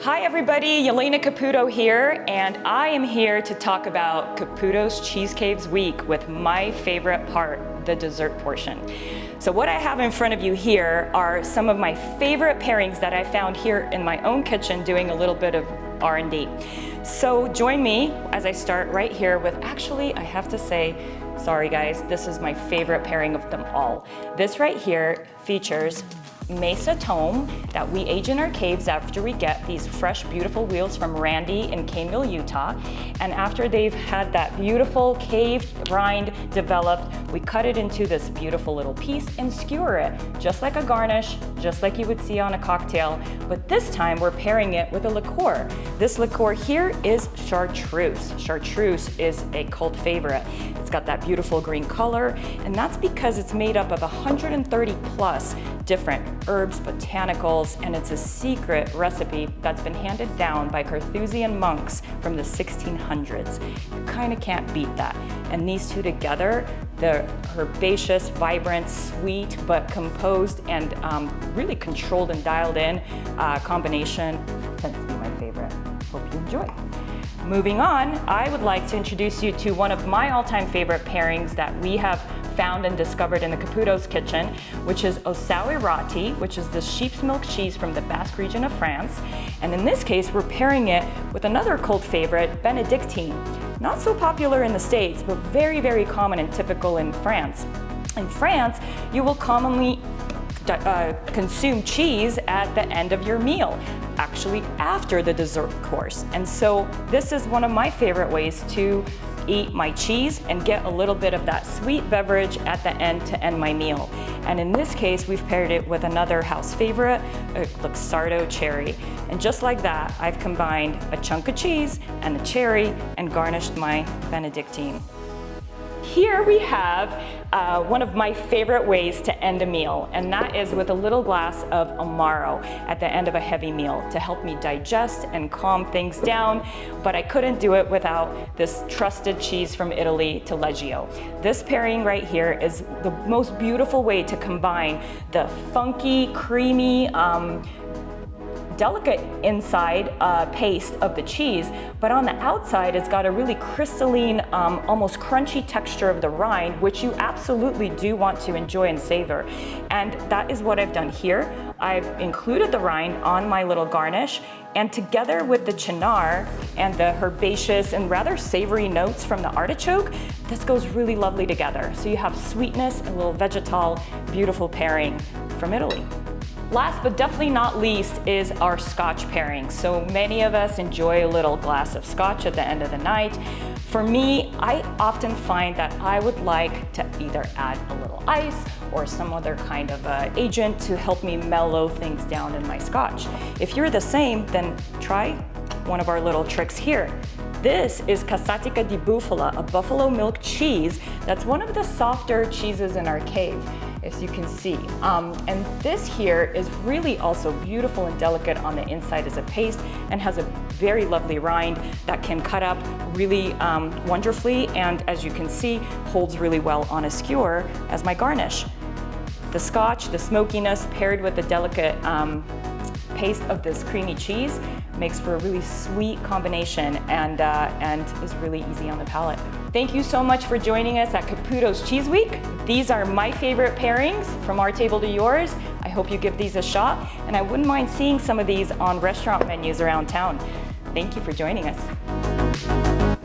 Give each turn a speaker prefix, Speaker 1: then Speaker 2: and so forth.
Speaker 1: Hi everybody, Yelena Caputo here, and I am here to talk about Caputo's Cheese Caves Week with my favorite part, the dessert portion. So what I have in front of you here are some of my favorite pairings that I found here in my own kitchen doing a little bit of R&D. So join me as I start right here with, actually I have to say, sorry guys, this is my favorite pairing of them all. This right here features Mesa Tome that we age in our caves after we get these fresh, beautiful wheels from Randy in Caneville, Utah. And after they've had that beautiful cave rind developed, we cut it into this beautiful little piece and skewer it, just like a garnish, just like you would see on a cocktail. But this time we're pairing it with a liqueur. This liqueur here is chartreuse. Chartreuse is a cult favorite. It's got that beautiful green color, and that's because it's made up of 130 plus different herbs, botanicals, and it's a secret recipe that's been handed down by Carthusian monks from the 1600s. You kind of can't beat that. And these two together, the herbaceous, vibrant, sweet, but composed and really controlled and dialed in combination tends to be my favorite. Hope you enjoy. Moving on, I would like to introduce you to one of my all-time favorite pairings that we have found and discovered in the Caputo's kitchen, which is Ossau-Iraty, which is the sheep's milk cheese from the Basque region of France. And in this case, we're pairing it with another cult favorite, Benedictine. Not so popular in the States, but very, very common and typical in France. In France, you will commonly consume cheese at the end of your meal, actually after the dessert course. And so this is one of my favorite ways to eat my cheese and get a little bit of that sweet beverage at the end to end my meal. And in this case, we've paired it with another house favorite, a Luxardo cherry. And just like that, I've combined a chunk of cheese and a cherry and garnished my Benedictine. Here we have one of my favorite ways to end a meal, and that is with a little glass of Amaro at the end of a heavy meal to help me digest and calm things down, but I couldn't do it without this trusted cheese from Italy, Taleggio. This pairing right here is the most beautiful way to combine the funky, creamy, delicate inside paste of the cheese, but on the outside it's got a really crystalline, almost crunchy texture of the rind, which you absolutely do want to enjoy and savor. And that is what I've done here. I've included the rind on my little garnish, and together with the chinar and the herbaceous and rather savory notes from the artichoke, this goes really lovely together. So you have sweetness and a little vegetal, beautiful pairing from Italy. Last but definitely not least is our scotch pairing. So many of us enjoy a little glass of scotch at the end of the night. For me, I often find that I would like to either add a little ice or some other kind of agent to help me mellow things down in my scotch. If you're the same, then try one of our little tricks here. This is Cassatica di Bufala, a buffalo milk cheese that's one of the softer cheeses in our cave, as you can see. And this here is really also beautiful and delicate on the inside as a paste and has a very lovely rind that can cut up really wonderfully, and as you can see, holds really well on a skewer as my garnish. The scotch, the smokiness paired with the delicate paste of this creamy cheese makes for a really sweet combination and is really easy on the palate. Thank you so much for joining us at Caputo's Cheese Week. These are my favorite pairings from our table to yours. I hope you give these a shot, and I wouldn't mind seeing some of these on restaurant menus around town. Thank you for joining us.